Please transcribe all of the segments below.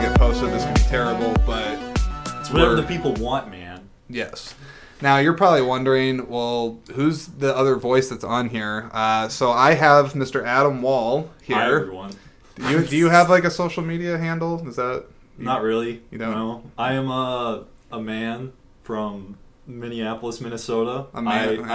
get posted. This could be terrible, but it's whatever the people want, man. Yes. Now, you're probably wondering, well, who's the other voice that's on here? So I have Mr. Adam Wall here. Hi, everyone. Do you have like a social media handle? Is that... Not really. You don't? No. I am a man from Minneapolis, Minnesota. A man,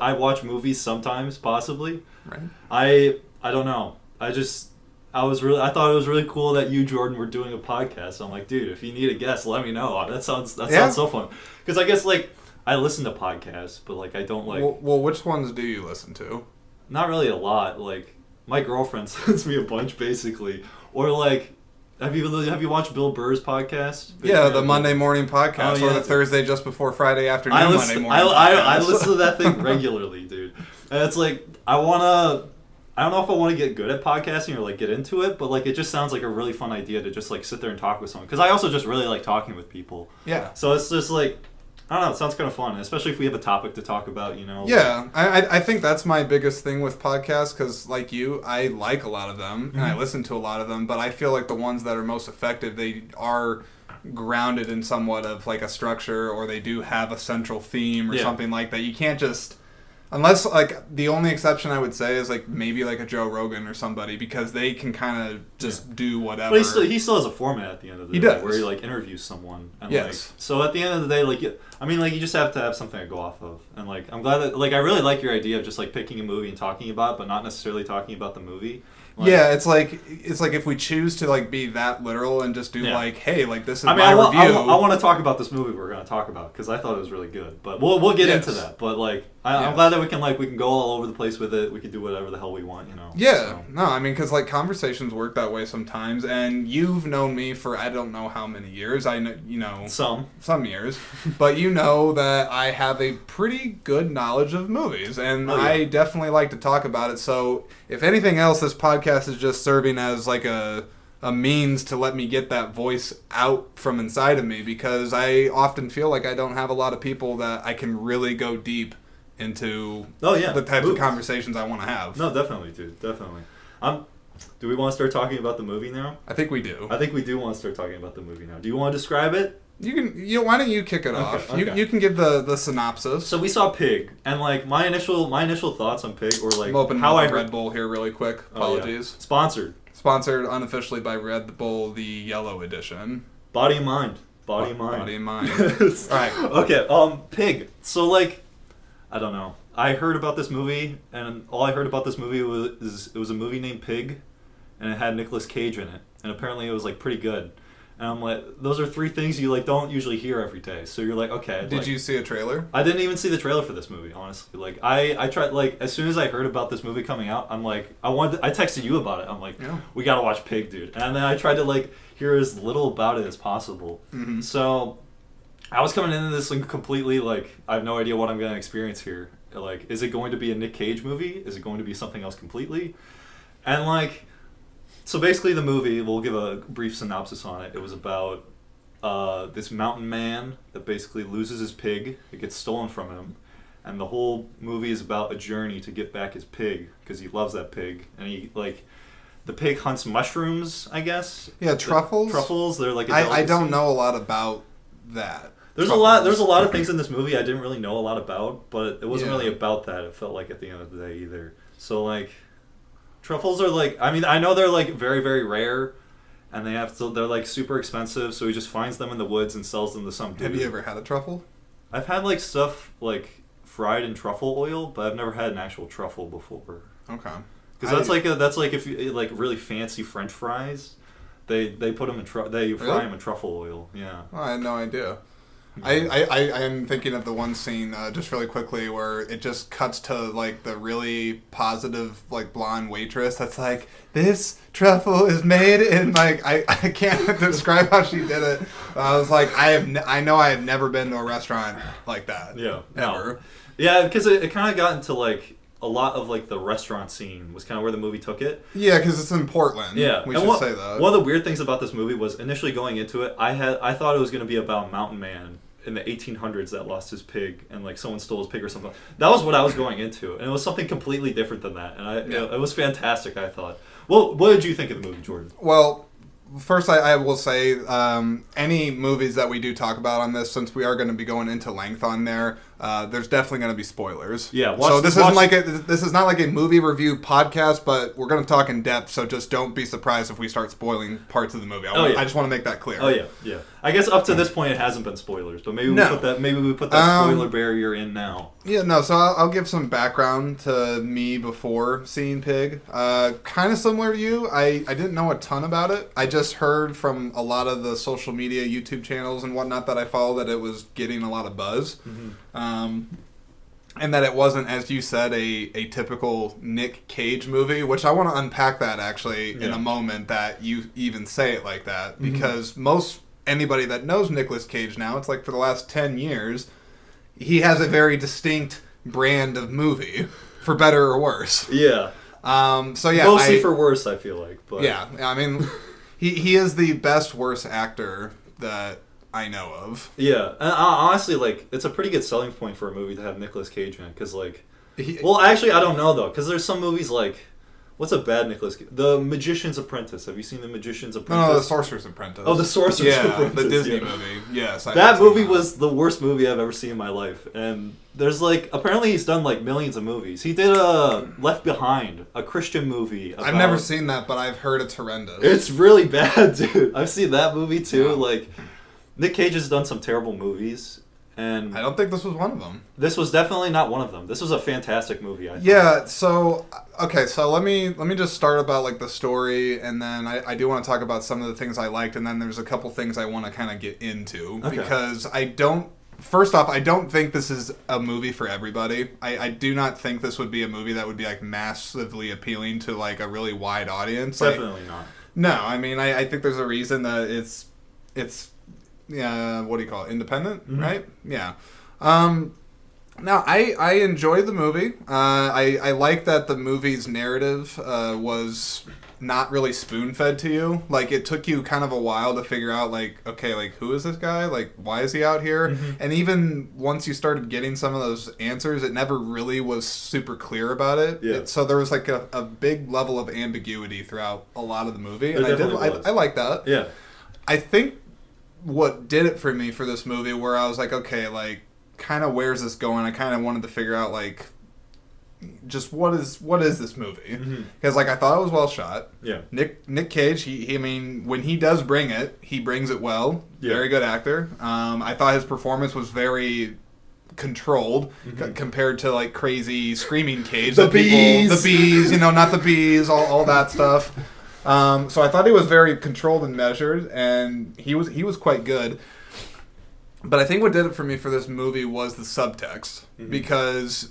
I watch movies sometimes, possibly. Right. I don't know. I thought it was really cool that you, Jordan, were doing a podcast. I'm like, dude, if you need a guest, let me know. That sounds so fun. Because I guess like I listen to podcasts, but like I don't like. Well, which ones do you listen to? Not really a lot. Like my girlfriend sends me a bunch, basically, or like. Have you watched Bill Burr's podcast? Yeah, the Monday morning podcast, or the Thursday just before Friday afternoon Monday morning podcast. I listen to that thing regularly, dude. And it's like I don't know if I want to get good at podcasting or like get into it, but like it just sounds like a really fun idea to just like sit there and talk with someone. Because I also just really like talking with people. Yeah. So it's just like, I don't know, it sounds kind of fun, especially if we have a topic to talk about, you know. Yeah, I think that's my biggest thing with podcasts, because like you, I like a lot of them, and I listen to a lot of them, but I feel like the ones that are most effective, they are grounded in somewhat of like a structure, or they do have a central theme or something like that. You can't just... Unless, like, the only exception I would say is, like, maybe, like, a Joe Rogan or somebody, because they can kind of just do whatever. But he still has a format at the end of the day. Does. Where he, like, interviews someone. And, yes. Like, so at the end of the day, like, you just have to have something to go off of. And, like, I'm glad that, like, I really like your idea of just, like, picking a movie and talking about it, but not necessarily talking about the movie. Like, yeah, it's like if we choose to like be that literal and just do like, hey, like this is my review. I want to talk about this movie we're going to talk about because I thought it was really good. But we'll get into that. But like, I'm glad that we can go all over the place with it. We can do whatever the hell we want, you know. Yeah, so. No, I mean, because like conversations work that way sometimes, and you've known me for I don't know how many years. I know, you know, some years, but you know that I have a pretty good knowledge of movies, and I definitely like to talk about it. So if anything else, this podcast is just serving as like a means to let me get that voice out from inside of me, because I often feel like I don't have a lot of people that I can really go deep into the types of conversations I want to have. No, definitely, dude. Definitely. Do we want to start talking about the movie now? I think we do. I think we do want to start talking about the movie now. Do you want to describe it? You can. Why don't you kick it off? Okay. You can give the synopsis. So we saw Pig, and like my initial thoughts on Pig were like I'm opening how I Red Bull here really quick. Apologies. Sponsored unofficially by Red Bull, the yellow edition. Body and Mind. Body and Mind. Right. Okay. Pig. So like, I don't know. I heard about this movie, and all I heard about this movie was it was a movie named Pig, and it had Nicolas Cage in it, and apparently it was like pretty good. And I'm like, those are three things you like don't usually hear every day. So you're like, okay. Did you see a trailer? I didn't even see the trailer for this movie, honestly. Like I tried, like as soon as I heard about this movie coming out, I'm like, I texted you about it. I'm like, we gotta watch Pig, dude. And then I tried to like hear as little about it as possible. Mm-hmm. So I was coming into this like completely like I have no idea what I'm gonna experience here. Like, is it going to be a Nick Cage movie? Is it going to be something else completely? And like. So basically the movie, we'll give a brief synopsis on it. It was about this mountain man that basically loses his pig. It gets stolen from him. And the whole movie is about a journey to get back his pig because he loves that pig. And he, like, the pig hunts mushrooms, I guess. Yeah, truffles? Truffles, they're like a I don't know a lot about that. There's a lot of things in this movie I didn't really know a lot about, but it wasn't really about that, it felt like, at the end of the day either. So, like... Truffles are like, I mean, I know they're like very, very rare, and they're like super expensive, so he just finds them in the woods and sells them to some dude. Have you ever had a truffle? I've had like stuff like fried in truffle oil, but I've never had an actual truffle before. Okay. Because that's like if you like really fancy French fries, they put them in fry them in truffle oil. Yeah. Oh, I had no idea. I am thinking of the one scene just really quickly where it just cuts to like the really positive like blonde waitress that's like, this truffle is made in like I can't describe how she did it. I was like, I know I have never been to a restaurant like that. Yeah. Ever. No. Yeah, because it kind of got into like a lot of like the restaurant scene was kind of where the movie took it. Yeah, because it's in Portland. Yeah, we should say that. One of the weird things about this movie was initially going into it, I thought it was going to be about Mountain Man in the 1800s that lost his pig and like someone stole his pig or something. That was what I was going into, and it was something completely different than that. And it was fantastic, I thought. Well, what did you think of the movie, Jordan? Well, first, I will say any movies that we do talk about on this, since we are going to be going into length on there, there's definitely going to be spoilers. Yeah. So this is not like a movie review podcast, but we're going to talk in depth. So just don't be surprised if we start spoiling parts of the movie. I just want to make that clear. Oh yeah. I guess up to this point it hasn't been spoilers, but maybe we put that spoiler barrier in now. Yeah. No. So I'll give some background to me before seeing Pig. Kind of similar to you. I didn't know a ton about it. I just heard from a lot of the social media, YouTube channels and whatnot that I follow that it was getting a lot of buzz. Mm-hmm. And that it wasn't, as you said, a typical Nick Cage movie, which I want to unpack that actually in a moment that you even say it like that, because anybody that knows Nicolas Cage now, it's like for the last 10 years, he has a very distinct brand of movie, for better or worse. Yeah. Mostly for worse, I feel like. But. Yeah, I mean, he is the best worst actor that I know of. Yeah, and honestly, like, it's a pretty good selling point for a movie to have Nicolas Cage in it, because, like... actually, I don't know, though, because there's some movies, like... What's a bad Nicolas Cage? The Magician's Apprentice. Have you seen The Magician's Apprentice? No, The Sorcerer's Apprentice. Oh, The Sorcerer's Apprentice. The Disney movie. Yes. That movie was the worst movie I've ever seen in my life. And there's, like... Apparently he's done, like, millions of movies. He did Left Behind, a Christian movie. I've never seen that, but I've heard it's horrendous. It's really bad, dude. I've seen that movie, too. Yeah. Like... Nick Cage has done some terrible movies, and... I don't think this was one of them. This was definitely not one of them. This was a fantastic movie, I thought. Yeah, so... Okay, so let me just start about, like, the story, and then I do want to talk about some of the things I liked, and then there's a couple things I want to kind of get into. Okay. Because I don't... First off, I don't think this is a movie for everybody. I do not think this would be a movie that would be, like, massively appealing to, like, a really wide audience. Definitely not. No, I mean, I think there's a reason that it's what do you call it? Independent, right? Yeah. Now, I enjoyed the movie. I like that the movie's narrative was not really spoon-fed to you. Like, it took you kind of a while to figure out, like, okay, like, who is this guy? Like, why is he out here? Mm-hmm. And even once you started getting some of those answers, it never really was super clear about it. Yeah. So there was, like, a big level of ambiguity throughout a lot of the movie. And I like that. Yeah. I think what did it for me for this movie, where I was like, okay, like, kind of where's this going? I kind of wanted to figure out, like, just what is this movie? Because like I thought it was well shot. Yeah. Nick Cage, he I mean, when he does bring it, he brings it well. Yeah. Very good actor. I thought his performance was very controlled compared to like crazy screaming Cage. The bees, not the bees, all that stuff. So I thought he was very controlled and measured, and he was quite good. But I think what did it for me for this movie was the subtext, because.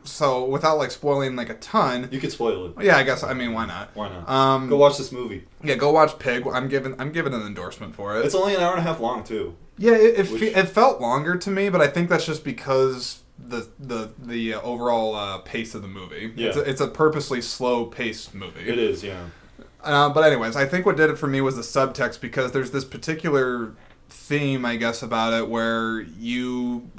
So without like spoiling like a ton, you could spoil it. Yeah, I guess. I mean, why not? Why not? Go watch this movie. Yeah, go watch Pig. I'm giving an endorsement for it. It's only an hour and a half long too. Yeah, it felt longer to me, but I think that's just because the overall pace of the movie. Yeah. It's a purposely slow paced movie. It is, yeah. But anyways, I think what did it for me was the subtext, because there's this particular theme, I guess, about it where you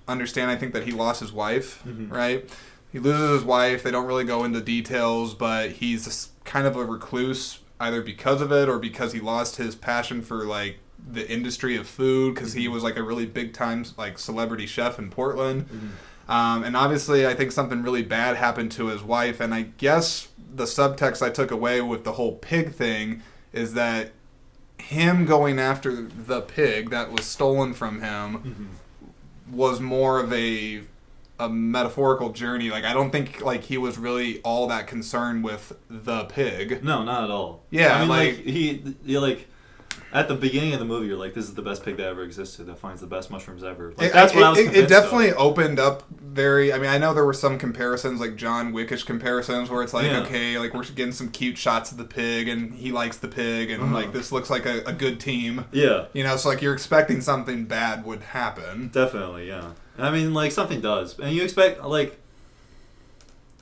understand, I think, that he lost his wife, right? He loses his wife. They don't really go into details, but he's kind of a recluse, either because of it or because he lost his passion for like the industry of food, because he was like a really big time like celebrity chef in Portland. And obviously I think something really bad happened to his wife, and I guess the subtext I took away with the whole pig thing is that him going after the pig that was stolen from him was more of a metaphorical journey. Like, I don't think like he was really all that concerned with the pig. No, not at all. Yeah, I mean, like he like at the beginning of the movie, you're like, this is the best pig that ever existed, that finds the best mushrooms ever. Like, that's what I was convinced It definitely opened up very... I mean, I know there were some comparisons, like John Wickish comparisons, where it's like, okay, like, we're getting some cute shots of the pig, and he likes the pig, and, like, this looks like a good team. Yeah. You know, so, like, you're expecting something bad would happen. Definitely, yeah. I mean, like, something does. And you expect, like...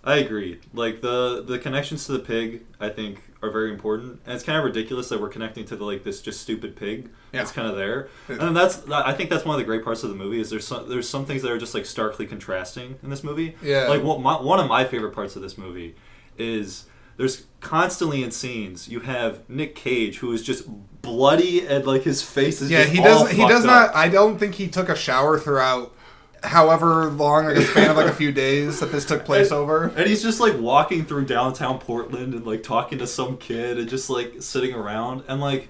I agree. Like, the connections to the pig, I think, are very important. And it's kind of ridiculous that we're connecting to this just stupid pig that's kind of there. And I think that's one of the great parts of the movie, is there's some things that are just, like, starkly contrasting in this movie. Yeah. Like, one of my favorite parts of this movie is there's constantly in scenes you have Nick Cage, who is just bloody and like his face is just all he does up. not. I don't think he took a shower throughout however long, like a span of like a few days that this took place over. And he's just like walking through downtown Portland and like talking to some kid and just like sitting around. And like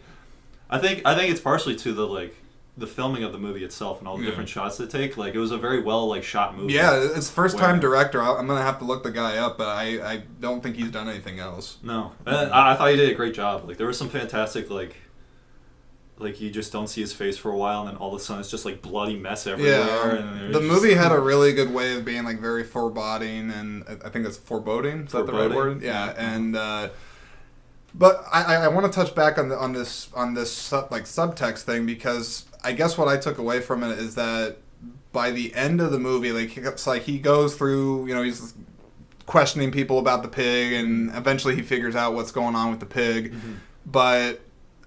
I think it's partially to the filming of the movie itself and all the different shots they take. Like, it was a very well like shot movie. Yeah, it's first time director. I'm gonna have to look the guy up, but I don't think he's done anything else. No, I thought he did a great job. Like, there was some fantastic like you just don't see his face for a while, and then all of a sudden it's just like bloody mess everywhere. Yeah, and the movie had a really good way of being like very foreboding, and I think it's foreboding. Is that the right word? Yeah, and but I want to touch back on this subtext thing, because I guess what I took away from it is that by the end of the movie, like it's like he goes through, he's questioning people about the pig, and eventually he figures out what's going on with the pig, but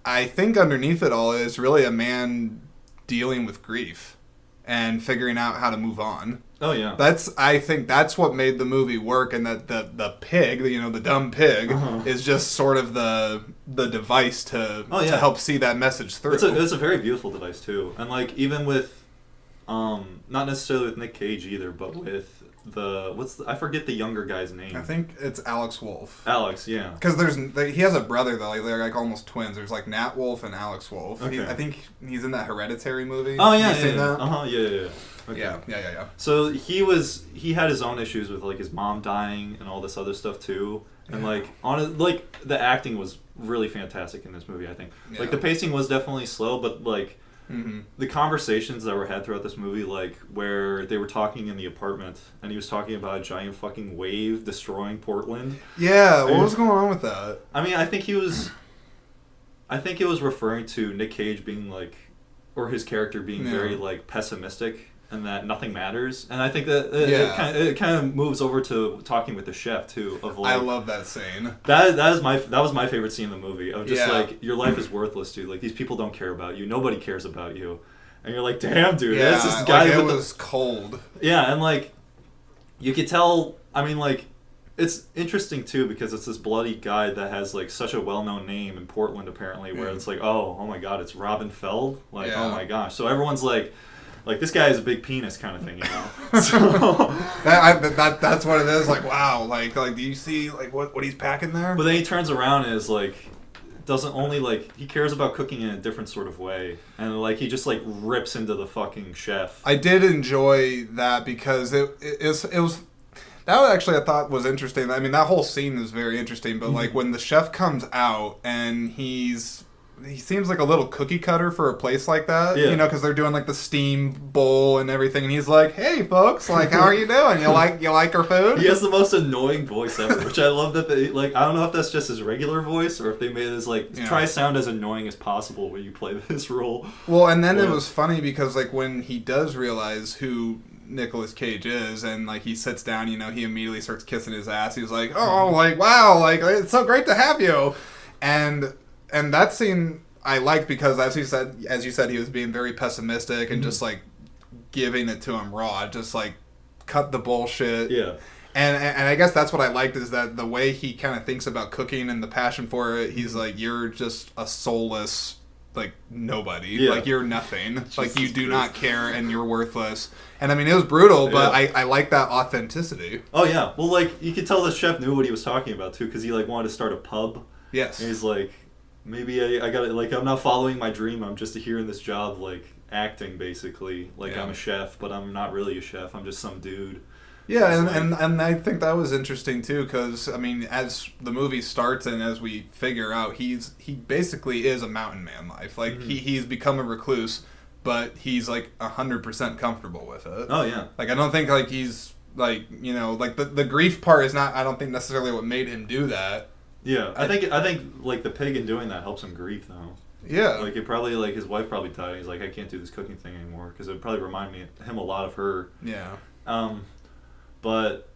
I think underneath it all is really a man dealing with grief and figuring out how to move on. Oh yeah. I think that's what made the movie work, and that the pig, the dumb pig, is just sort of the device to help see that message through. It's a very beautiful device too, and like even with, not necessarily with Nick Cage either, but with I forget the younger guy's name. I think it's Alex Wolff. Alex, yeah. Because he has a brother though. They're like almost twins. There's like Nat Wolff and Alex Wolff. Okay. I think he's in that Hereditary movie. Oh yeah, you seen that? Yeah. Okay. Yeah. So he had his own issues with like his mom dying and all this other stuff too. And the acting was really fantastic in this movie, I think. Yeah. Like the pacing was definitely slow, but like the conversations that were had throughout this movie, like where they were talking in the apartment and he was talking about a giant fucking wave destroying Portland. Yeah, what was going on with that? I mean, I think it was referring to Nick Cage being like, or his character being very like pessimistic, and that nothing matters. And I think that it kind of moves over to talking with the chef too. Of like, I love that scene. That was my favorite scene in the movie. Of just like, your life is worthless, dude. Like, these people don't care about you. Nobody cares about you. And you're like, damn, dude. Yeah, that's this guy. Like, it was cold. Yeah, and like, you could tell. I mean, like, it's interesting too because it's this bloody guy that has like such a well-known name in Portland apparently, where it's like, oh my god, it's Robin Feld. Like, oh my gosh. So everyone's like this guy is a big penis kind of thing, So that's what it is. Like, wow. Like do you see like what he's packing there? But then he turns around and is like, doesn't only like, he cares about cooking in a different sort of way, and like he just like rips into the fucking chef. I did enjoy that because it was. That actually I thought was interesting. I mean, that whole scene is very interesting. But like when the chef comes out and he seems like a little cookie cutter for a place like that. Yeah. Because they're doing like the steam bowl and everything, and he's like, "Hey, folks, like, how are you doing? You like our food?" He has the most annoying voice ever, which I love that they like. I don't know if that's just his regular voice or if they made his like try to sound as annoying as possible when you play this role. Well, and then it was funny because like when he does realize who Nicolas Cage is, and like he sits down, he immediately starts kissing his ass. He's like, "Oh, like, wow, like, it's so great to have you," and that scene I liked because as you said, he was being very pessimistic and just like giving it to him raw, just like cut the bullshit. Yeah. And I guess that's what I liked, is that the way he kind of thinks about cooking and the passion for it. He's like, you're just a soulless, like, nobody. Yeah. Like, you're nothing. Like, you do not care and you're worthless. And I mean, it was brutal, but I like that authenticity. Oh yeah, well, like, you could tell the chef knew what he was talking about too, because he like wanted to start a pub. Yes. And he's like, maybe I gotta, like, I'm not following my dream. I'm just here in this job, like, acting basically. Like, I'm a chef, but I'm not really a chef. I'm just some dude. Yeah, and I think that was interesting too, because I mean, as the movie starts and as we figure out, he basically is a mountain man life. Like he's become a recluse, but he's like 100% comfortable with it. Oh yeah. Like I don't think like he's like like the grief part is not. I don't think necessarily what made him do that. Yeah, I think like the pig in doing that helps him grieve though. Yeah. Like it probably like his wife probably died. He's like, I can't do this cooking thing anymore, because it would probably remind him a lot of her. Yeah. But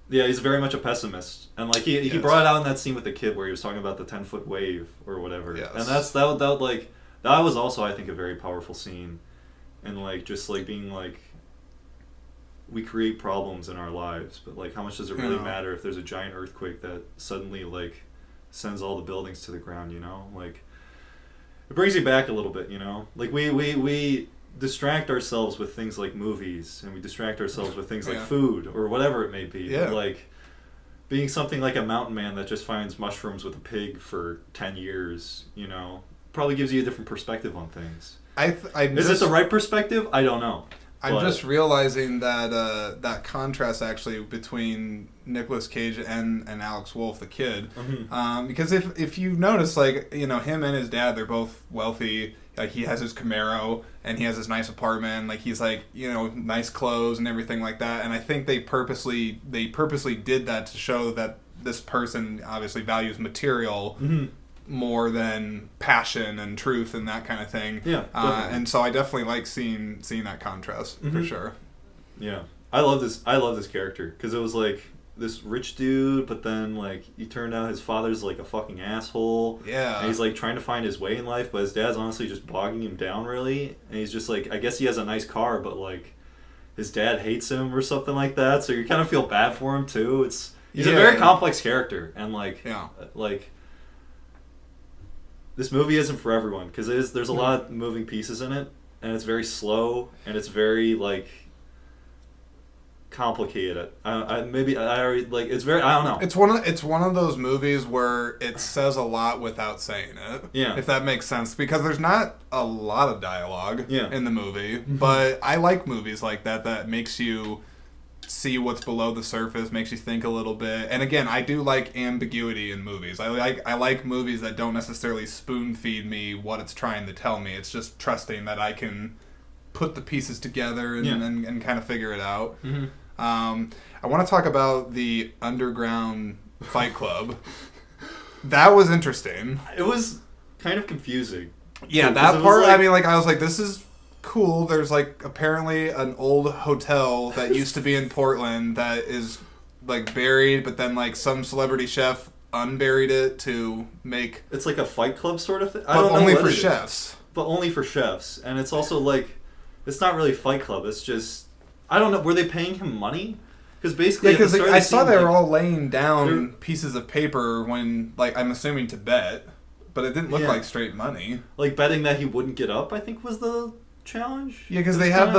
yeah, he's very much a pessimist, and like he brought it out in that scene with the kid where he was talking about the 10-foot wave or whatever. Yes. And that was also, I think, a very powerful scene, and like just like being like, we create problems in our lives, but like how much does it really matter if there's a giant earthquake that suddenly like sends all the buildings to the ground, you know? Like it brings you back a little bit, you know? Like we distract ourselves with things like movies, and we distract ourselves with things like food or whatever it may be. Yeah. But like being something like a mountain man that just finds mushrooms with a pig for 10 years, you know, probably gives you a different perspective on things. Is it the right perspective? I don't know. I'm just realizing that that contrast actually between Nicolas Cage and Alex Wolff, the kid, because if you notice, like, you know, him and his dad, they're both wealthy. Like, he has his Camaro and he has his nice apartment. Like, he's like, you know, nice clothes and everything like that. And I think they purposely did that to show that this person obviously values material more than passion and truth and that kind of thing. Yeah, and so I definitely like seeing that contrast for sure. Yeah, I love this character because it was like this rich dude, but then like he turned out his father's like a fucking asshole. Yeah, and he's like trying to find his way in life, but his dad's honestly just bogging him down really. And he's just like, I guess he has a nice car, but like his dad hates him or something like that. So you kind of feel bad for him too. He's a very complex character, and like this movie isn't for everyone because there's a lot of moving pieces in it, and it's very slow and it's very like complicated. I already like it's very, I don't know. It's one of those movies where it says a lot without saying it. Yeah. If that makes sense, because there's not a lot of dialogue in the movie, Mm-hmm. but I like movies like that makes you see what's below the surface, makes you think a little bit. And again, I do like ambiguity in movies. I like movies that don't necessarily spoon feed me what it's trying to tell me. It's just trusting that I can put the pieces together and kind of figure it out. Mm-hmm. I want to talk about the underground fight club. That was interesting. It was kind of confusing. Yeah, that part, I mean, like, I was like, this is cool. There's like apparently an old hotel that used to be in Portland that is like buried, but then like some celebrity chef unburied it to make it's like a fight club sort of thing. I don't know, only for chefs. But only for chefs, and it's also like it's not really Fight Club. It's just I don't know. Were they paying him money? Because basically, because I saw they were all laying down pieces of paper when, like, I'm assuming to bet, but it didn't look like straight money. Like betting that he wouldn't get up, I think was the challenge. Yeah, because they have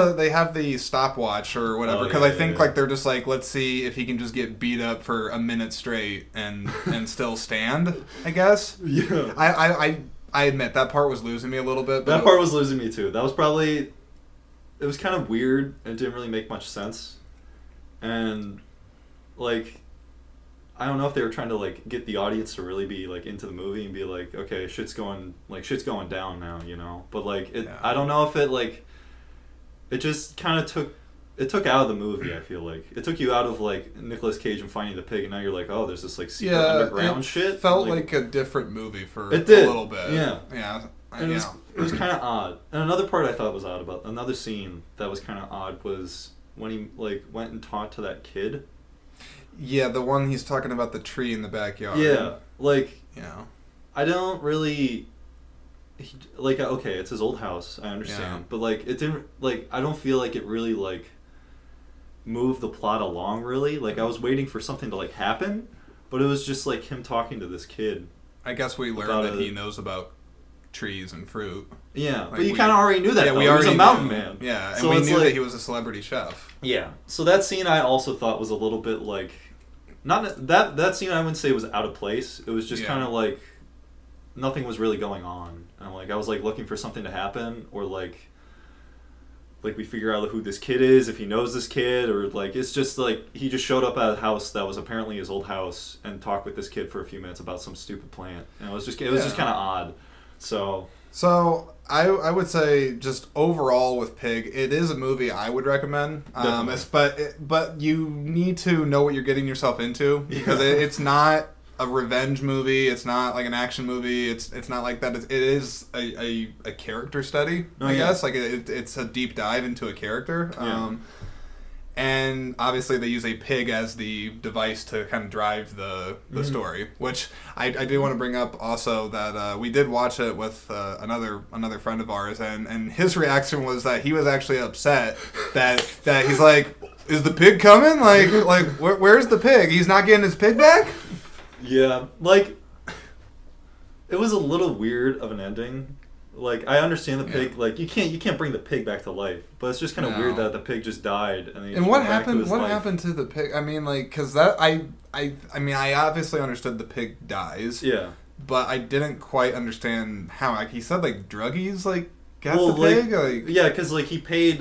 the stopwatch or whatever. Because I think like they're just like, let's see if he can just get beat up for a minute straight and still stand. I guess. Yeah. I admit that part was losing me a little bit. That part was losing me too. That was probably. It was kind of weird and didn't really make much sense. And, like, I don't know if they were trying to, like, get the audience to really be, like, into the movie and be like, okay, shit's going down now, you know? But, like, I don't know if it, like, it just kind of took out of the movie, I feel like. It took you out of, like, Nicolas Cage and Finding the Pig, and now you're like, oh, there's this, like, secret underground shit. It felt like a different movie for a little bit. Yeah. Yeah. And it was kind of odd. And another part I thought was odd about, another scene that was kind of odd was when he, like, went and talked to that kid. Yeah, the one he's talking about the tree in the backyard. Yeah, like, I don't really, like, okay, it's his old house, I understand. But, like, it didn't, like, I don't feel like it really, like, moved the plot along, really. Like, I was waiting for something to, like, happen, but it was just, like, him talking to this kid. I guess we learned that he knows about trees and fruit. Yeah, like, but you kind of already knew that. Yeah, he was a mountain man. Yeah, and so we knew that he was a celebrity chef. Yeah, so that scene I also thought was a little bit like, not that scene I wouldn't say was out of place. It was just kind of like nothing was really going on, and like I was like looking for something to happen, or like we figure out who this kid is, if he knows this kid, or like it's just like he just showed up at a house that was apparently his old house and talked with this kid for a few minutes about some stupid plant, and it was just kind of odd. So I would say just overall with Pig, it is a movie I would recommend. But you need to know what you're getting yourself into, because it's not a revenge movie. It's not like an action movie. It's not like that. It is a character study. I guess like it's a deep dive into a character. And obviously they use a pig as the device to kind of drive the story, which I do want to bring up also that we did watch it with another friend of ours, and his reaction was that he was actually upset that he's like, is the pig coming? Like where's the pig? He's not getting his pig back? Yeah, like, it was a little weird of an ending. Like, I understand the pig. Yeah. Like, you can't bring the pig back to life, but it's just kind of weird that the pig just died. And what happened? What happened to the pig? I mean, like, because that I mean, I obviously understood the pig dies. Yeah. But I didn't quite understand how. Like, he said, like, druggies, like, got the pig. Like, yeah, because like he paid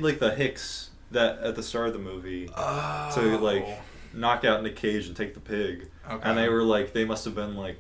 like the Hicks that at the start of the movie to like knock out Nick Cage and take the pig. Okay. And they were like, they must have been like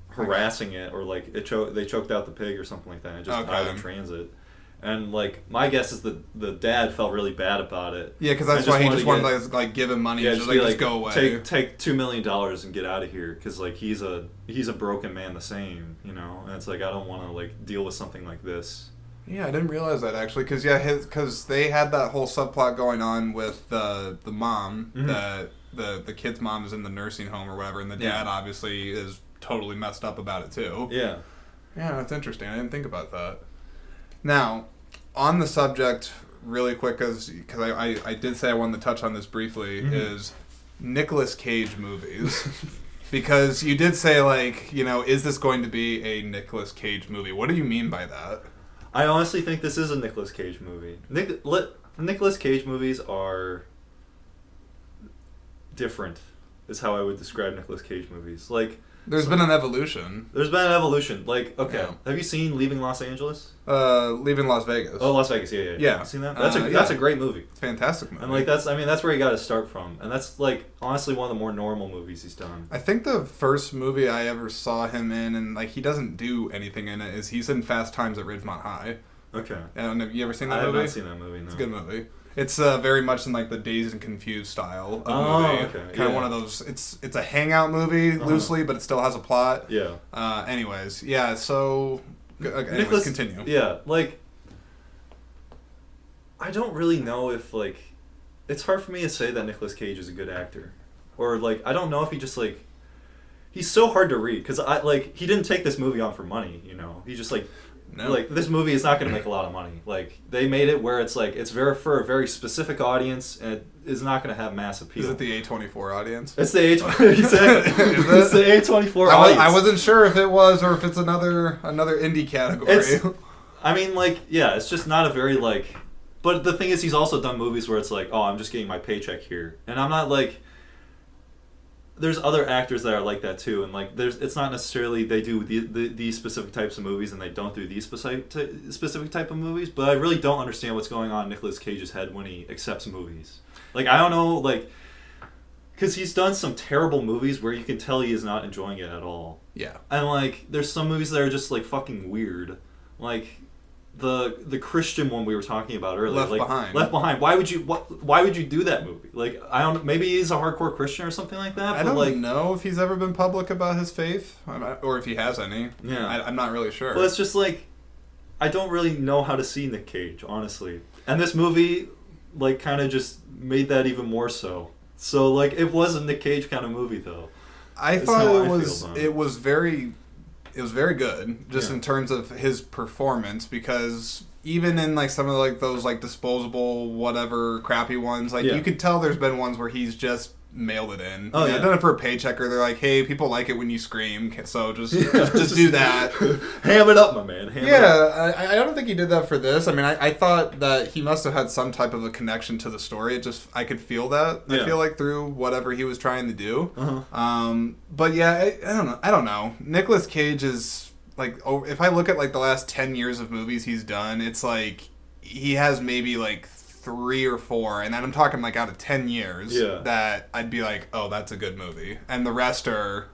harassing it, or like they choked out the pig or something like that. And it just died in transit. And like, my guess is that the dad felt really bad about it. Yeah, because that's why he just wanted to like give him money. Yeah, just go away. Take $2 million and get out of here, because like he's a broken man the same, you know. And it's like, I don't want to like deal with something like this. Yeah, I didn't realize that actually, because they had that whole subplot going on with the mom, that the kid's mom is in the nursing home or whatever, and the dad obviously is totally messed up about it too. Yeah. Yeah, that's interesting. I didn't think about that. Now, on the subject, really quick, because I did say I wanted to touch on this briefly, is Nicolas Cage movies. Because you did say, like, you know, is this going to be a Nicolas Cage movie? What do you mean by that? I honestly think this is a Nicolas Cage movie. Nicolas Cage movies are different, is how I would describe Nicolas Cage movies. Like, There's been an evolution. Like, okay, have you seen Leaving Los Angeles? Leaving Las Vegas. Oh, Las Vegas, yeah. Yeah. You seen that? That's a great movie. It's a fantastic movie. And like, that's where you got to start from. And that's like, honestly, one of the more normal movies he's done. I think the first movie I ever saw him in, and like, he doesn't do anything in it, is he's in Fast Times at Ridgemont High. Okay. And have you ever seen that movie? I have not seen that movie, no. It's a good movie. It's very much in like the Dazed and Confused style of movie. Okay. Kind of one of those. It's a hangout movie loosely, but it still has a plot. Yeah. Anyways, yeah. So, anyways, continue. Yeah, like, I don't really know if like, it's hard for me to say that Nicolas Cage is a good actor, or like, I don't know if he just like, he's so hard to read, because he didn't take this movie on for money, you know. He just like. No. Like, this movie is not going to make a lot of money. Like, they made it where it's like, it's for a very specific audience, and it is not going to have mass appeal. Is it the A24 audience? It's the A24, exactly. It's the A24 audience. I wasn't sure if it was, or if it's another indie category. I mean, like, yeah, it's just not a very, like, but the thing is, he's also done movies where it's like, oh, I'm just getting my paycheck here. And I'm not like, there's other actors that are like that too, and like it's not necessarily they do these specific types of movies and they don't do these specific type of movies, but I really don't understand what's going on in Nicolas Cage's head when he accepts movies. Like, I don't know, like, because he's done some terrible movies where you can tell he is not enjoying it at all. Yeah. And like, there's some movies that are just like fucking weird, like the Christian one we were talking about earlier, Left Behind. Why would you do that movie? Like, I don't. Maybe he's a hardcore Christian or something like that. I don't know if he's ever been public about his faith, or if he has any. Yeah, I'm not really sure. But it's just like, I don't really know how to see Nick Cage, honestly. And this movie, like, kind of just made that even more so. So like, it was a Nick Cage kind of movie, though. I thought it was very good, just in terms of his performance, because even in like some of like those like disposable whatever crappy ones, like you could tell there's been ones where he's just mailed it in. Oh, yeah. Done it for a paycheck, or they're like, hey, people like it when you scream, so just do that. Ham it up, my man. I don't think he did that for this. I mean, I thought that he must have had some type of a connection to the story. I could feel that. I feel like through whatever he was trying to do. But yeah, I don't know. Nicolas Cage is like, if I look at like the last 10 years of movies he's done, it's like he has maybe like 3 or 4, and then I'm talking like out of 10 years that I'd be like, oh, that's a good movie, and the rest are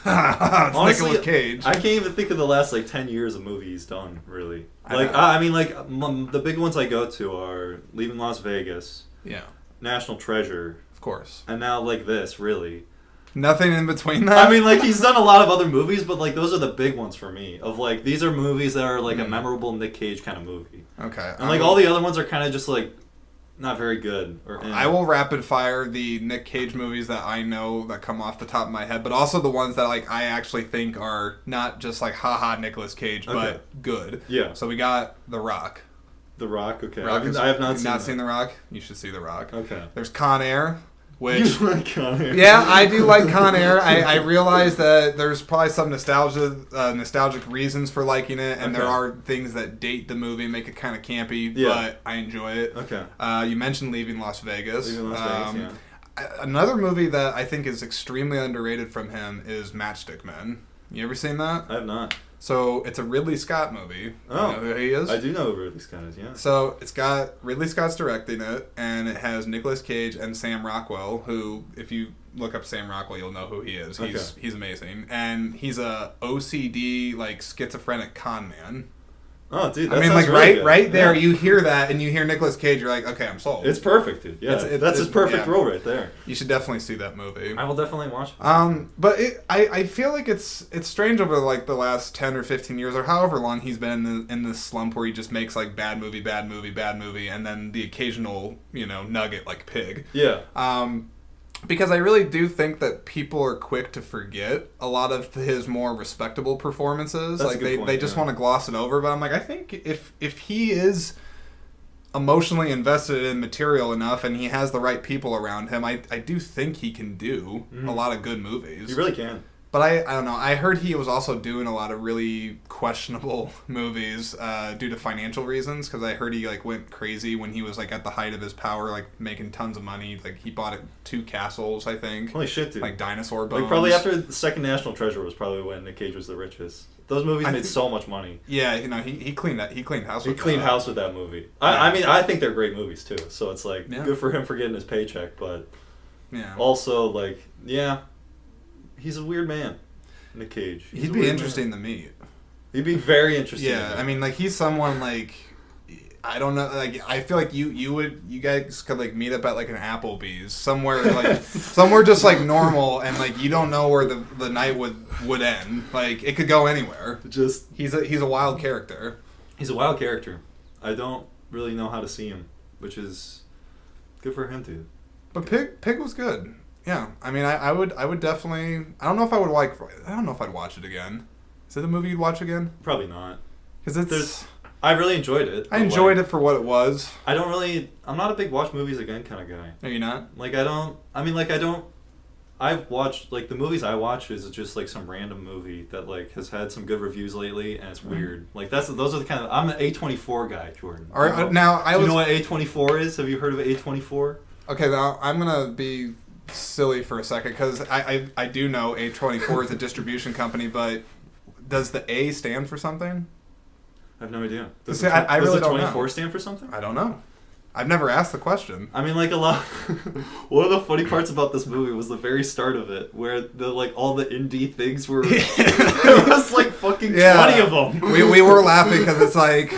honestly, Nicolas Cage. I can't even think of the last like 10 years of movies he's done, really. Like, I mean, like, the big ones I go to are Leaving Las Vegas, National Treasure, of course, and now like this, really. Nothing in between that? I mean, like, he's done a lot of other movies, but like, those are the big ones for me. Of like, these are movies that are like a memorable Nick Cage kind of movie. Okay. And like, all the other ones are kind of just like not very good. I will rapid fire the Nick Cage movies that I know that come off the top of my head, but also the ones that like I actually think are not just like haha Nicolas Cage, but good. Yeah. So we got The Rock. The Rock. Okay. Rock I have not seen The Rock. You should see The Rock. Okay. There's Con Air. Which, you like Con Air? Yeah, I do like Con Air. I realize that there's probably some nostalgic reasons for liking it, and there are things that date the movie, make it kind of campy, but I enjoy it. Okay. You mentioned Leaving Las Vegas. Leaving Las Vegas, Another movie that I think is extremely underrated from him is Matchstick Men. You ever seen that? I have not. So it's a Ridley Scott movie. Oh, you know who he is? I do know who Ridley Scott is. Yeah. So it's got Ridley Scott's directing it, and it has Nicolas Cage and Sam Rockwell. Who, if you look up Sam Rockwell, you'll know who he is. He's amazing, and he's a OCD like schizophrenic con man. Oh, dude, that I mean, sounds like really right there, you hear that, and you hear Nicolas Cage, you're like, okay, I'm sold. It's perfect, dude. Yeah, that's his perfect role right there. You should definitely see that movie. I will definitely watch it. But I feel like it's strange over like the last 10 or 15 years, or however long he's been in this slump where he just makes like bad movie, and then the occasional nugget like Pig. Yeah. Because I really do think that people are quick to forget a lot of his more respectable performances. That's like a good point, they just want to gloss it over. But I'm like, I think if he is emotionally invested in material enough and he has the right people around him, I do think he can do a lot of good movies. You really can. But I don't know. I heard he was also doing a lot of really questionable movies due to financial reasons. Because I heard he like went crazy when he was like at the height of his power, like making tons of money. Like he bought 2 castles, I think. Holy shit, dude! Like dinosaur bones. Like probably after the second National Treasure was probably when Nick Cage was the richest. Those movies made so much money. Yeah, he cleaned that. He cleaned house. He cleaned house with that movie. I mean, I think they're great movies too. So it's like good for him for getting his paycheck, but also like he's a weird man. Nick Cage. He'd be interesting to meet. He'd be very interesting. Yeah, I mean, like he's someone like I don't know. Like I feel like you guys could like meet up at like an Applebee's somewhere like somewhere just like normal, and like you don't know where the night would end. Like it could go anywhere. Just he's a wild character. He's a wild character. I don't really know how to see him, which is good for him too. But Pig was good. Yeah, I mean, I would definitely. I don't know if I'd watch it again. Is it a movie you'd watch again? Probably not. Because I really enjoyed it. I enjoyed it for what it was. I'm not a big watch movies again kind of guy. Are you not? I've watched, like, the movies I watch is just, like, some random movie that, like, has had some good reviews lately, and it's weird. Like, those are the kind of... I'm an A24 guy, Jordan. Do you know what A24 is? Have you heard of A24? Okay, now, I'm going to be silly for a second, because I do know A24 is a distribution company, but does the A stand for something? I have no idea. Does the 24 stand for something? I don't know. I've never asked the question. I mean, like, a lot... One of the funny parts about this movie was the very start of it, where all the indie things were... There was, like, fucking 20 of them. We were laughing because it's like...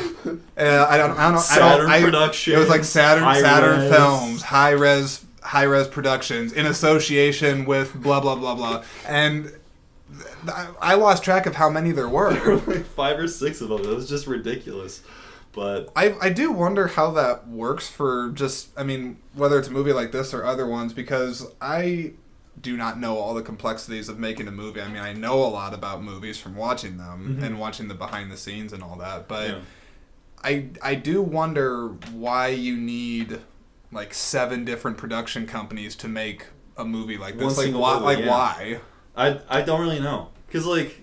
I don't know. Saturn Productions. It was like Saturn Films, High Res Productions, in association with blah, blah, blah, blah. And... I lost track of how many there were. There were like 5 or 6 of them. It was just ridiculous. But I do wonder how that works for just, I mean, whether it's a movie like this or other ones, because I do not know all the complexities of making a movie. I mean, I know a lot about movies from watching them and watching the behind the scenes and all that, but I do wonder why you need like 7 different production companies to make a movie like this. Why? I don't really know. Because, like,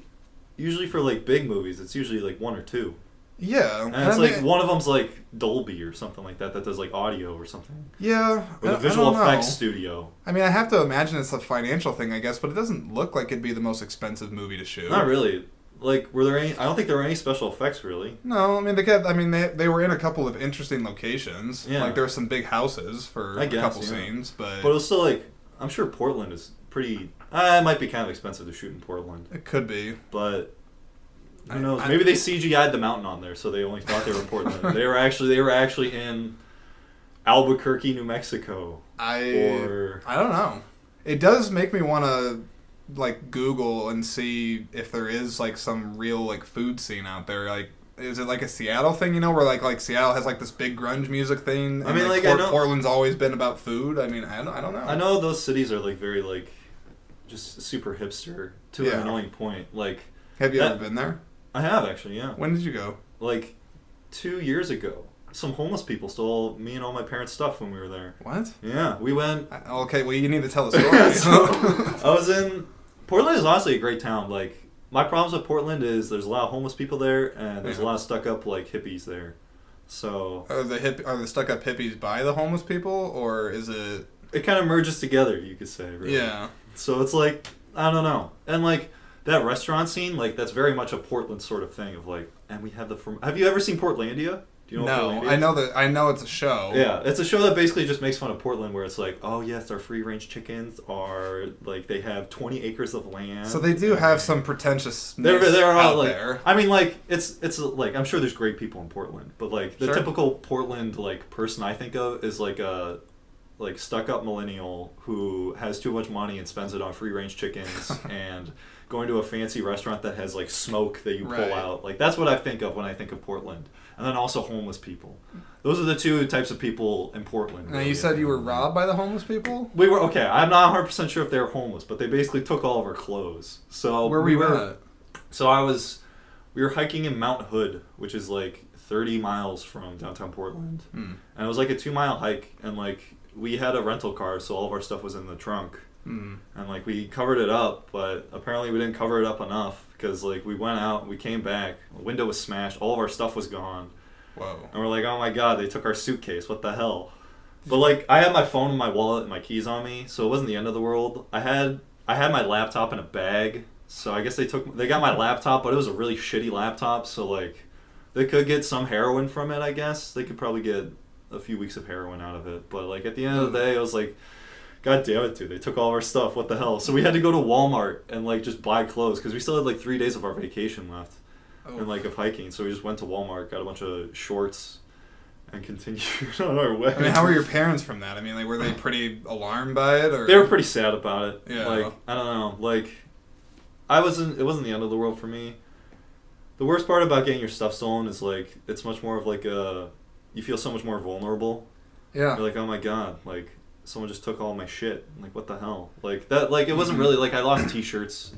usually for, like, big movies, it's usually, like, 1 or 2. Yeah. And it's, like, one of them's, like, Dolby or something like that does, like, audio or something. Yeah. Or the visual effects studio. I mean, I have to imagine it's a financial thing, I guess, but it doesn't look like it'd be the most expensive movie to shoot. Not really. Like, were there any... I don't think there were any special effects, really. No, I mean, they were in a couple of interesting locations. Yeah. Like, there were some big houses for a couple scenes, but... But it was still, like... I'm sure Portland is pretty... it might be kind of expensive to shoot in Portland. It could be. But who knows? Maybe they CGI'd the mountain on there, so they only thought they were in Portland. They were actually in Albuquerque, New Mexico. I don't know. It does make me want to like Google and see if there is like some real like food scene out there. Like, is it like a Seattle thing, you know, where like Seattle has like this big grunge music thing? And, I mean, like I know Portland's always been about food. I mean, I don't know. I know those cities are like very like just super hipster to an annoying point. Like, have you ever been there? I have actually, yeah. When did you go? Like 2 years ago. some homeless people stole me and all my parents' stuff when we were there. What? Yeah, we went. Okay, well, you need to tell the story. I was in Portland. Is honestly a great town. Like, my problems with Portland is there's a lot of homeless people there, and there's a lot of stuck up like hippies there. So are the stuck up hippies by the homeless people, or is it? It kind of merges together, you could say. Really. Yeah. So it's like, I don't know, and like that restaurant scene, like that's very much a Portland sort of thing of like, and we have have you ever seen Portlandia? Do you know what Portlandia is? I know it's a show. Yeah, it's a show that basically just makes fun of Portland, where it's like, oh yes, our free range chickens are like they have 20 acres of land. So they do have some pretentiousness they're all out like, there. I mean, like it's like I'm sure there's great people in Portland, but like the typical Portland like person I think of is like a stuck up millennial who has too much money and spends it on free range chickens and going to a fancy restaurant that has like smoke that you pull out. Like that's what I think of when I think of Portland. And then also homeless people. Those are the two types of people in Portland. Now, you said you were robbed by the homeless people? We were, okay, I'm not 100% sure if they were homeless, but they basically took all of our clothes. So where were you at? So we were hiking in Mount Hood, which is like 30 miles from downtown Portland. And it was like a 2-mile hike, and like we had a rental car, so all of our stuff was in the trunk. And like we covered it up, but apparently we didn't cover it up enough because like we went out, we came back, the window was smashed, all of our stuff was gone. Whoa. And we're like, oh my god, they took our suitcase, what the hell? But like I had my phone and my wallet and my keys on me, so it wasn't the end of the world. I had my laptop in a bag, so I guess they got my laptop, but it was a really shitty laptop, so like they could get some heroin from it, I guess. They could probably get a few weeks of heroin out of it, but like at the end of the day, I was like, god damn it, dude, they took all of our stuff, what the hell? So we had to go to Walmart and like just buy clothes because we still had like 3 days of our vacation left and like of hiking. So we just went to Walmart, got a bunch of shorts, and continued on our way. I mean, how were your parents from that? I mean, like, were they pretty alarmed by it, or they were pretty sad about it? Yeah. Like, I don't know, like it wasn't the end of the world for me. The worst part about getting your stuff stolen is like it's much more of like you feel so much more vulnerable. Yeah. You're like, oh my god, like someone just took all my shit. Like, what the hell? Like that. Like it wasn't really like I lost T-shirts,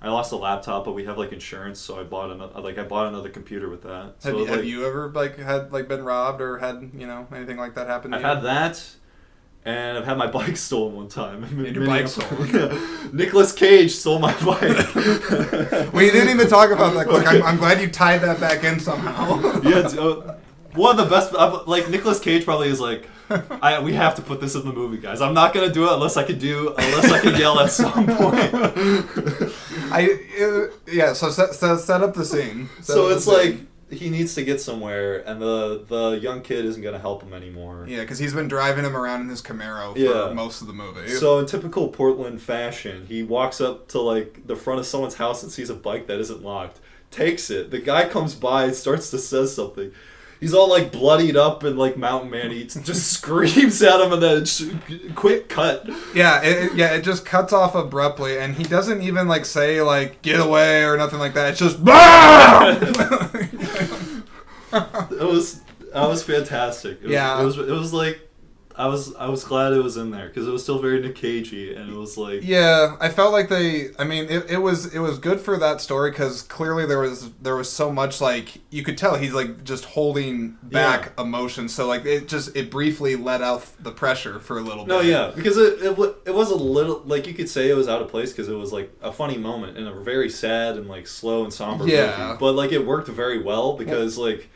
I lost a laptop, but we have like insurance, so I bought another computer with that. So have you ever like had like been robbed or had anything like that happen to you? I've had that, and I've had my bike stolen one time. And your bike stolen? Yeah. Nicolas Cage stole my bike. Well, you didn't even talk about that. Like, I'm glad you tied that back in somehow. Yeah. One of the best, like Nicolas Cage probably is like, we have to put this in the movie, guys. I'm not gonna do it unless I can yell at some point. So set up the scene. So it's like he needs to get somewhere, and the young kid isn't gonna help him anymore. Yeah, because he's been driving him around in his Camaro for most of the movie. So in typical Portland fashion, he walks up to like the front of someone's house and sees a bike that isn't locked, takes it. The guy comes by and starts to say something. He's all like bloodied up and like Mountain Man. He just screams at him and then quick cut. Yeah, it just cuts off abruptly, and he doesn't even like say like get away or nothing like that. It's just BAM! That was fantastic. It was like I was glad it was in there because it was still very Nick Cagey, and it was like I felt like it was good for that story because clearly there was so much like you could tell he's like just holding back emotion, so like it briefly let out the pressure for a little bit. No, yeah, because it was a little like you could say it was out of place because it was like a funny moment in a very sad and like slow and somber movie, but like it worked very well because like.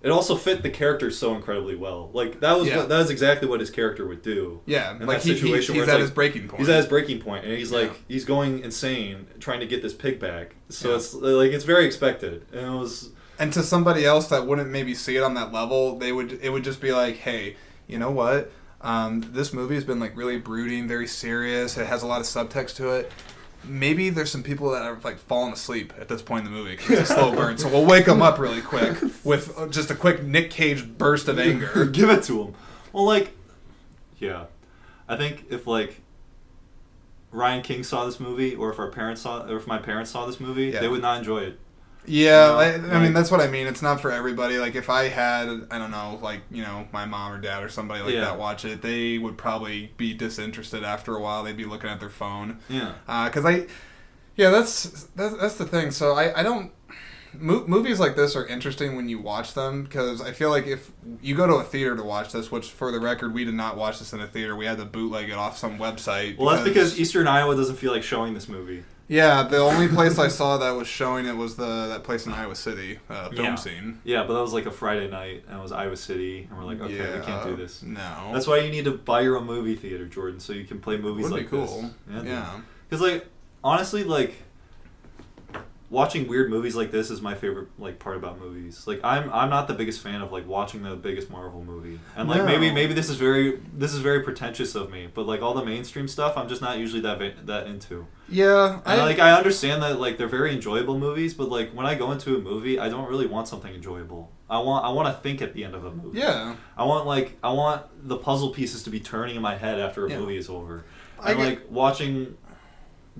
It also fit the character so incredibly well. Like that was exactly what his character would do. Yeah, in like that situation he's at his breaking point. He's at his breaking point, and he's like he's going insane trying to get this pig back. So it's like it's very expected, and it was. And to somebody else that wouldn't maybe see it on that level, it would just be like, hey, you know what? This movie has been like really brooding, very serious. It has a lot of subtext to it. Maybe there's some people that are like falling asleep at this point in the movie because it's a slow burn. So we'll wake them up really quick with just a quick Nick Cage burst of anger. Give it to him. Well, like, yeah, I think if like Ryan King saw this movie, or if my parents saw this movie, they would not enjoy it. Yeah, I mean that's what I mean. It's not for everybody. Like if I had, I don't know, like my mom or dad or somebody like that watch it, they would probably be disinterested after a while. They'd be looking at their phone. Yeah. Because that's the thing. So I don't. movies like this are interesting when you watch them, because I feel like if you go to a theater to watch this, which for the record we did not watch this in a theater, we had to bootleg it off some website. Well, that's because Eastern Iowa doesn't feel like showing this movie. Yeah, the only place I saw that was showing it was that place in Iowa City, Film Scene. Yeah, but that was like a Friday night, and it was Iowa City, and we're like, okay, we can't do this. No. That's why you need to buy your own movie theater, Jordan, so you can play movies like this. Would be cool. Yeah. Because, like, honestly, like, watching weird movies like this is my favorite, like, part about movies. Like, I'm not the biggest fan of, like, watching the biggest Marvel movie. And, like, maybe this is very pretentious of me, but, like, all the mainstream stuff, I'm just not usually that into. Yeah. I understand that, like, they're very enjoyable movies, but, like, when I go into a movie, I don't really want something enjoyable. I want to think at the end of a movie. Yeah. I want the puzzle pieces to be turning in my head after a movie is over. And, watching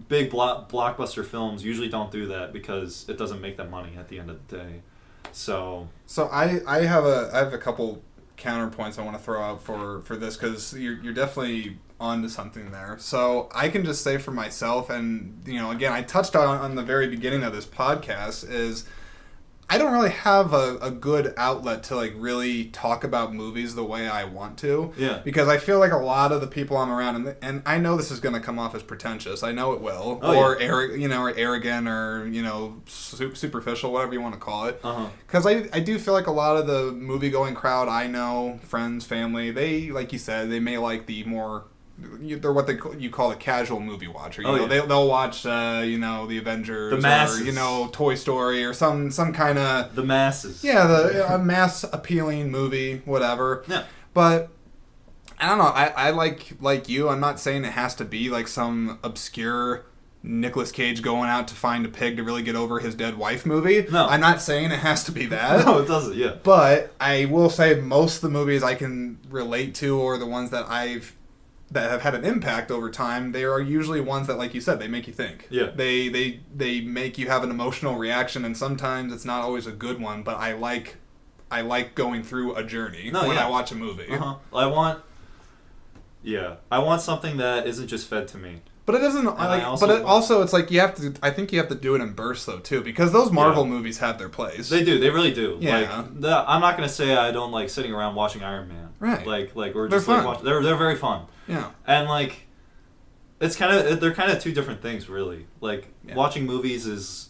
big blockbuster films usually don't do that because it doesn't make them money at the end of the day. So I have a couple counterpoints I want to throw out for this, because you're definitely onto something there. So I can just say for myself, and again, I touched on the very beginning of this podcast, is I don't really have a good outlet to like really talk about movies the way I want to. Yeah. Because I feel like a lot of the people I'm around, and I know this is going to come off as pretentious. I know it will, or arrogant, or superficial, whatever you want to call it. Because I do feel like a lot of the movie going crowd I know, friends, family, they, like you said, they may like the more. They're what you call a casual movie watcher. They'll watch the Avengers, the masses, or Toy Story, or some kind of the masses. Yeah, a mass appealing movie, whatever. Yeah. But I don't know. I like you. I'm not saying it has to be like some obscure Nicolas Cage going out to find a pig to really get over his dead wife movie. No. I'm not saying it has to be that. No, it doesn't. Yeah. But I will say most of the movies I can relate to, or the ones that have had an impact over time, they are usually ones that, like you said, they make you think. Yeah. They make you have an emotional reaction, and sometimes it's not always a good one, but I like going through a journey when I watch a movie. I want something that isn't just fed to me. But it doesn't. Also, it's like you have to. I think you have to do it in bursts though too, because those Marvel movies have their place. They do. They really do. Yeah. I'm not gonna say I don't like sitting around watching Iron Man. Right. Like we're just like watching. They're very fun. Yeah. And like, they're kind of two different things really. Like watching movies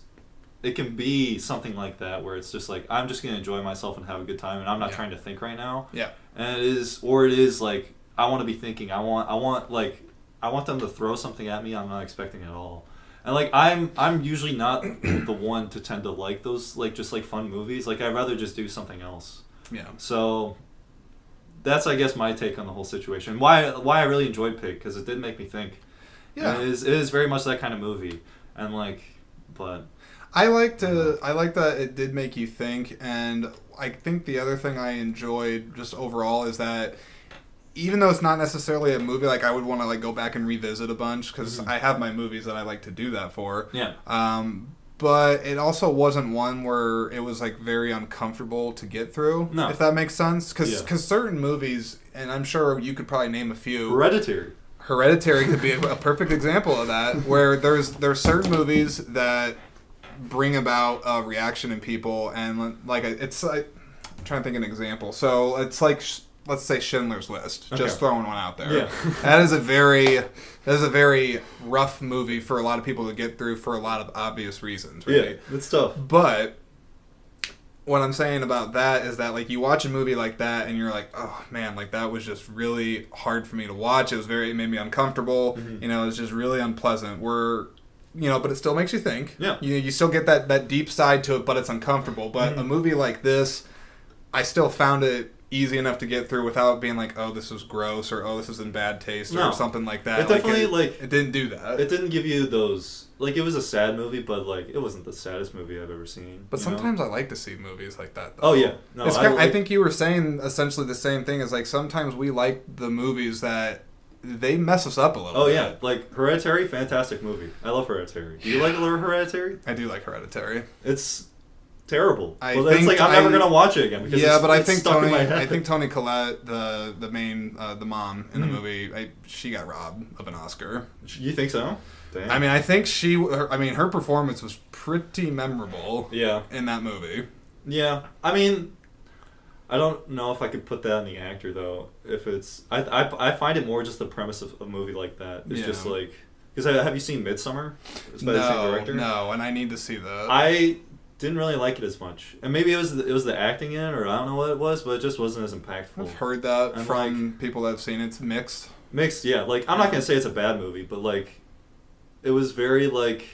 it can be something like that where it's just like I'm just gonna enjoy myself and have a good time, and I'm not trying to think right now. Yeah. And it is like I want to be thinking. I want them to throw something at me I'm not expecting at all. And like I'm usually not the one to tend to like those just fun movies. Like I'd rather just do something else. Yeah. So that's I guess my take on the whole situation. Why I really enjoyed Pig, because it did make me think. Yeah. And it is very much that kind of movie. And but I like that it did make you think, and I think the other thing I enjoyed just overall is that even though it's not necessarily a movie like I would want to like go back and revisit a bunch, because I have my movies that I like to do that for. Yeah. But it also wasn't one where it was like very uncomfortable to get through. No. If that makes sense, because certain movies, and I'm sure you could probably name a few. Hereditary could be a perfect example of that, where there's certain movies that bring about a reaction in people, and like it's like I'm trying to think of an example. So it's like. Let's say Schindler's List. Okay. Just throwing one out there. Yeah. That is a very rough movie for a lot of people to get through for a lot of obvious reasons, right? Yeah, it's tough. But what I'm saying about that is that like you watch a movie like that and you're like, oh man, like that was just really hard for me to watch. It made me uncomfortable. Mm-hmm. It was just really unpleasant. But it still makes you think. Yeah. You still get that deep side to it, but it's uncomfortable. But a movie like this, I still found it easy enough to get through without being like, oh, this is gross, or oh, this is in bad taste, or something like that. It definitely it didn't do that. It didn't give you those it was a sad movie, but it wasn't the saddest movie I've ever seen. But sometimes I like to see movies like that, though. Oh yeah, no, I think you were saying essentially the same thing. As like sometimes we like the movies that they mess us up a little. Oh bit. yeah, like Hereditary, fantastic movie. I love Hereditary. Do you like Hereditary? I do like Hereditary. It's terrible. Well, it's like I'm never gonna watch it again because I think Toni Collette, the main the mom in the movie, she got robbed of an Oscar. You think so? Damn. I mean, I think her performance was pretty memorable. Yeah. In that movie. Yeah, I mean, I don't know if I could put that on the actor though. If it's, I find it more just the premise of a movie like that. It's just like, because have you seen Midsommar? It's by the same director. No, and I need to see that. I didn't really like it as much, and maybe it was the acting in it, or I don't know what it was, but it just wasn't as impactful. I've heard that from people that have seen it. It's mixed. Mixed, yeah. Like I'm not gonna say it's a bad movie, but like, it was very like,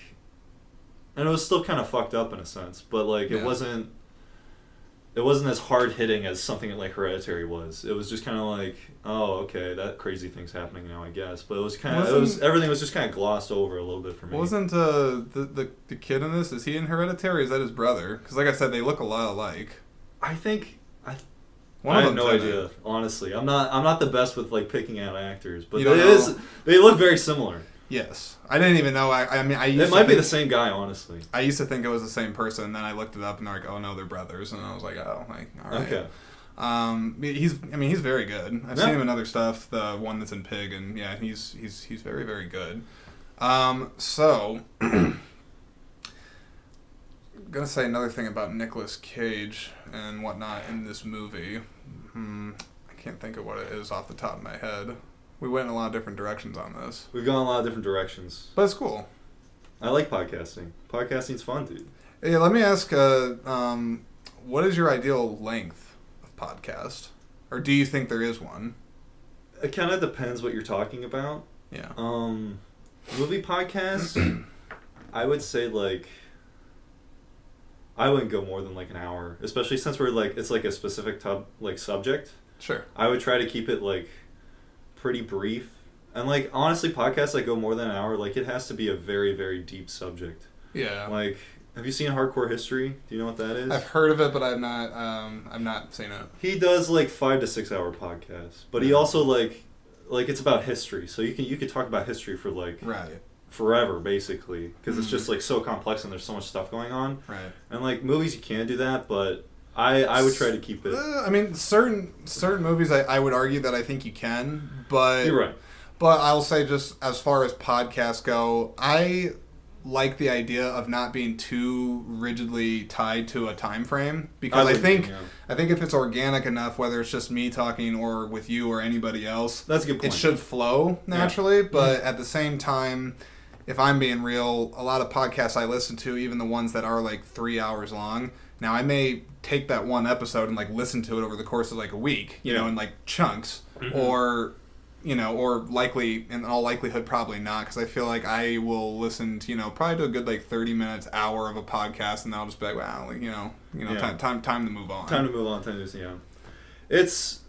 and it was still kind of fucked up in a sense, but like it wasn't as hard hitting as something like Hereditary was. It was just kind of like, oh, okay, that crazy thing's happening now, I guess. But it was kind of everything was just kind of glossed over a little bit for me. Wasn't the kid in this? Is he in Hereditary? Or is that his brother? Because like I said, they look a lot alike. I have no idea. Honestly, I'm not the best with like picking out actors, but they look very similar. Yes. I didn't even know. It might be the same guy, honestly. I used to think it was the same person, and then I looked it up, and they're like, oh, no, they're brothers. And I was like, oh, like, all right. Okay. He's very good. I've seen him in other stuff, the one that's in Pig, and yeah, he's very, very good. So, I'm going to say another thing about Nicolas Cage and whatnot in this movie. I can't think of what it is off the top of my head. We went in a lot of different directions on this. We've gone a lot of different directions. But it's cool. I like podcasting. Podcasting's fun, dude. Hey, let me ask, what is your ideal length of podcast? Or do you think there is one? It kind of depends what you're talking about. Yeah. Movie podcasts, I would say, like, I wouldn't go more than, like, an hour. Especially since we're, like, it's, like, a specific subject. Sure. I would try to keep it, like, pretty brief, and like honestly podcasts that go more than an hour, like it has to be a very, very deep subject. Yeah. Like, have you seen Hardcore History? Do you know what that is? I've heard of it, but I've not seen it. He does like 5 to 6 hour podcasts, but he also like it's about history, so you could talk about history for like forever basically, because it's just like so complex and there's so much stuff going on. Right. And like movies you can do that, but I would try to keep it. I mean, certain movies I would argue that I think you can, but you're right. But I'll say just as far as podcasts go, I like the idea of not being too rigidly tied to a time frame, because I think if it's organic enough, whether it's just me talking or with you or anybody else, that's a good point. It should flow naturally. Yeah. But at the same time, if I'm being real, a lot of podcasts I listen to, even the ones that are like 3 hours long. Now, I may take that one episode and like listen to it over the course of like a week, you know, in like chunks, or likely, in all likelihood, probably not, because I feel like I will listen to, probably to a good like 30 minutes, hour of a podcast, and then I'll just be like, wow, like, time to move on. Time to move on. It's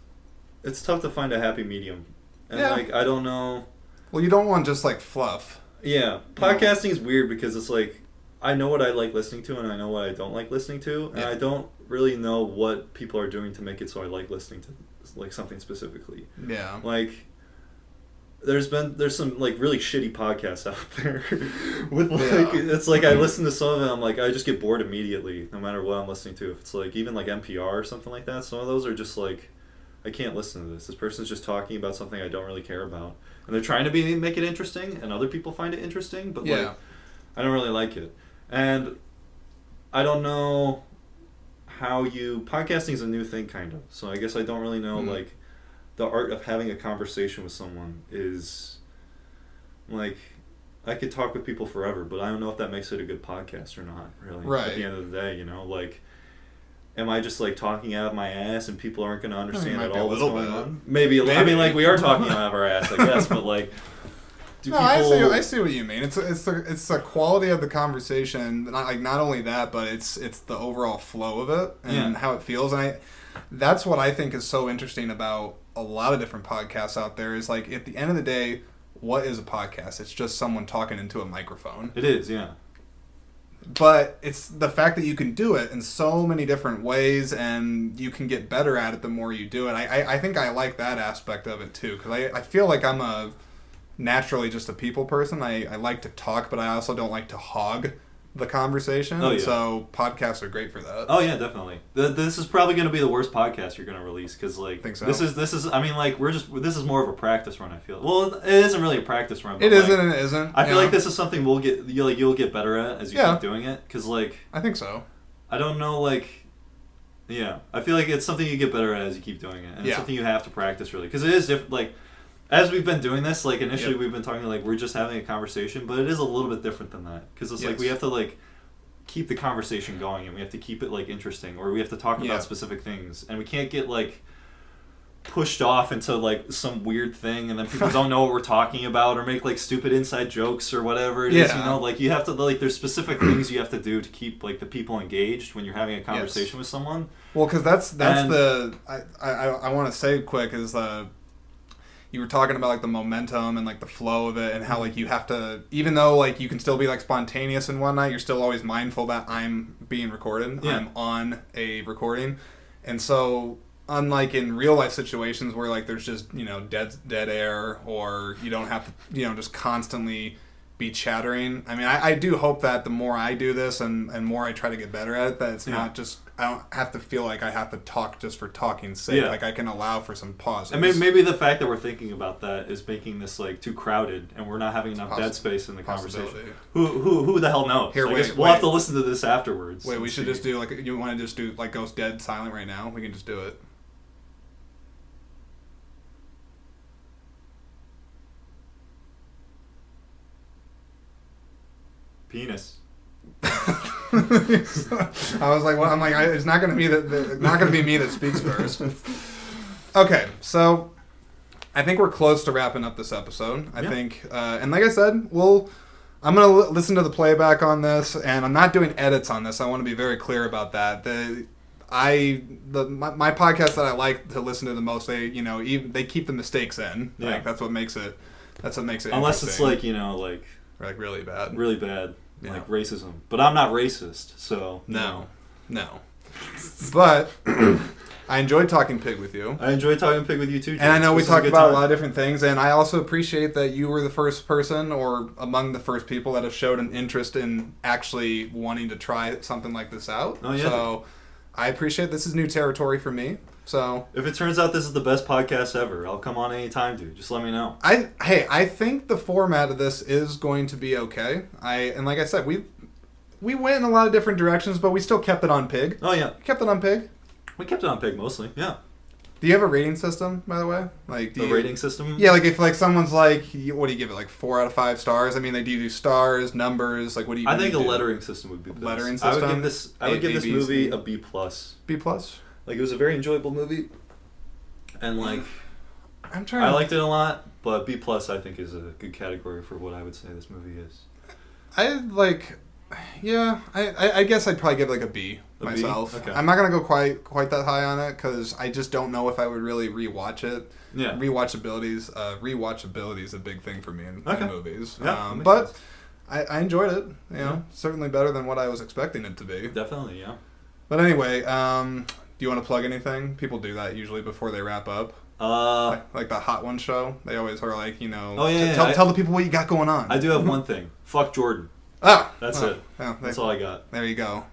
tough to find a happy medium, and like I don't know. Well, you don't want just like fluff. Yeah, podcasting is weird because it's like, I know what I like listening to and I know what I don't like listening to, and I don't really know what people are doing to make it so I like listening to like something specifically. Yeah. Like, there's some like really shitty podcasts out there with like it's like I listen to some of them, I'm like I just get bored immediately no matter what I'm listening to. If it's like even like NPR or something like that, some of those are just like, I can't listen to this. This person's just talking about something I don't really care about, and they're trying to make it interesting, and other people find it interesting, but like I don't really like it. And I don't know how podcasting is a new thing kind of, so I guess I don't really know like the art of having a conversation with someone is like, I could talk with people forever, but I don't know if that makes it a good podcast or not, really. Right. At the end of the day, like, am I just like talking out of my ass and people aren't going to understand at all what's going on? Maybe. I mean, like, we are talking out of our ass, I guess, but like, I see what you mean. It's the quality of the conversation. Not only that, but it's the overall flow of it and how it feels. And that's what I think is so interesting about a lot of different podcasts out there. Is like, at the end of the day, what is a podcast? It's just someone talking into a microphone. It is, yeah. But it's the fact that you can do it in so many different ways, and you can get better at it the more you do it. I think I like that aspect of it too, because I feel like I'm naturally just a people person. I like to talk, but I also don't like to hog the conversation. Oh, yeah. So podcasts are great for that. Oh yeah, definitely. This is probably going to be the worst podcast you're going to release because like think so. This is. I mean, like this is more of a practice run. I feel. Well, it isn't really a practice run. But It isn't and it isn't. I feel like this is something you'll get better at as you keep doing it because like I think so. I don't know like. Yeah, I feel like it's something you get better at as you keep doing it, and it's something you have to practice really because it is different. Like as we've been doing this, like initially we've been talking like we're just having a conversation, but it is a little bit different than that because it's like we have to like keep the conversation going and we have to keep it like interesting or we have to talk about specific things and we can't get like pushed off into like some weird thing and then people don't know what we're talking about or make like stupid inside jokes or whatever it is, you know, like you have to like there's specific things you have to do to keep like the people engaged when you're having a conversation with someone. Well, because that's I want to say quick is you were talking about like the momentum and like the flow of it and how like you have to, even though like you can still be like spontaneous and whatnot, you're still always mindful that I'm being recorded. I'm on a recording. And so unlike in real life situations where like there's just, you know, dead air or you don't have to, you know, just constantly be chattering. I mean, I do hope that the more I do this and more I try to get better at it, that it's not just, I don't have to feel like I have to talk just for talking's sake. Like I can allow for some pauses. And maybe the fact that we're thinking about that is making this like too crowded and we're not having enough dead space in the conversation. Who the hell knows? Here, we'll have to listen to this afterwards. Wait, we should just do like, you want to just do like go dead silent right now? We can just do it. Penis. I was like, well, I'm like, it's not going to be not going to be me that speaks first. Okay, so I think we're close to wrapping up this episode. I think, and like I said, I'm going to listen to the playback on this, and I'm not doing edits on this. I want to be very clear about that. My podcast that I like to listen to the most, they keep the mistakes in. Yeah. Like that's what makes it. Unless it's like like really bad. Really bad. Yeah. Like racism. But I'm not racist, so... No. But I enjoyed talking pig with you. I enjoyed talking pig with you too, James. And I know we talked about a lot of different things, and I also appreciate that you were the first person, or among the first people, that have showed an interest in actually wanting to try something like this out. Oh, yeah. So I appreciate this is new territory for me. So if it turns out this is the best podcast ever, I'll come on anytime, dude. Just let me know. I think the format of this is going to be okay. And like I said, we went in a lot of different directions, but we still kept it on pig. Oh yeah, kept it on pig. We kept it on pig mostly. Yeah. Do you have a rating system, by the way? Like rating system? Yeah, like if like someone's like, what do you give it? Like 4 out of 5 stars? I mean, they do stars, numbers. Like what do you? I think a lettering system would be best. Lettering system. I would give this movie a B+. B+. Like it was a very enjoyable movie, and like I liked it a lot. But B+ I think is a good category for what I would say this movie is. I guess I'd probably give like a B myself. B? Okay. I'm not gonna go quite that high on it because I just don't know if I would really rewatch it. Yeah. Rewatchability is a big thing for me in movies. Yeah, but I enjoyed it. You know, certainly better than what I was expecting it to be. Definitely, yeah. But anyway, do you want to plug anything? People do that usually before they wrap up. Like the Hot One show. They always are like, tell the people what you got going on. I do have one thing. Fuck Jordan. That's it. That's all I got. There you go.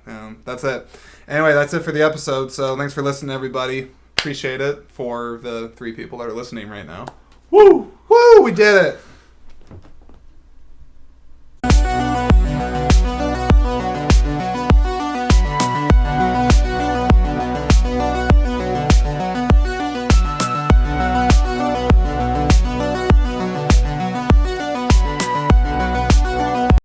That's it. Anyway, that's it for the episode. So thanks for listening, everybody. Appreciate it for the 3 people that are listening right now. Woo! Woo! We did it.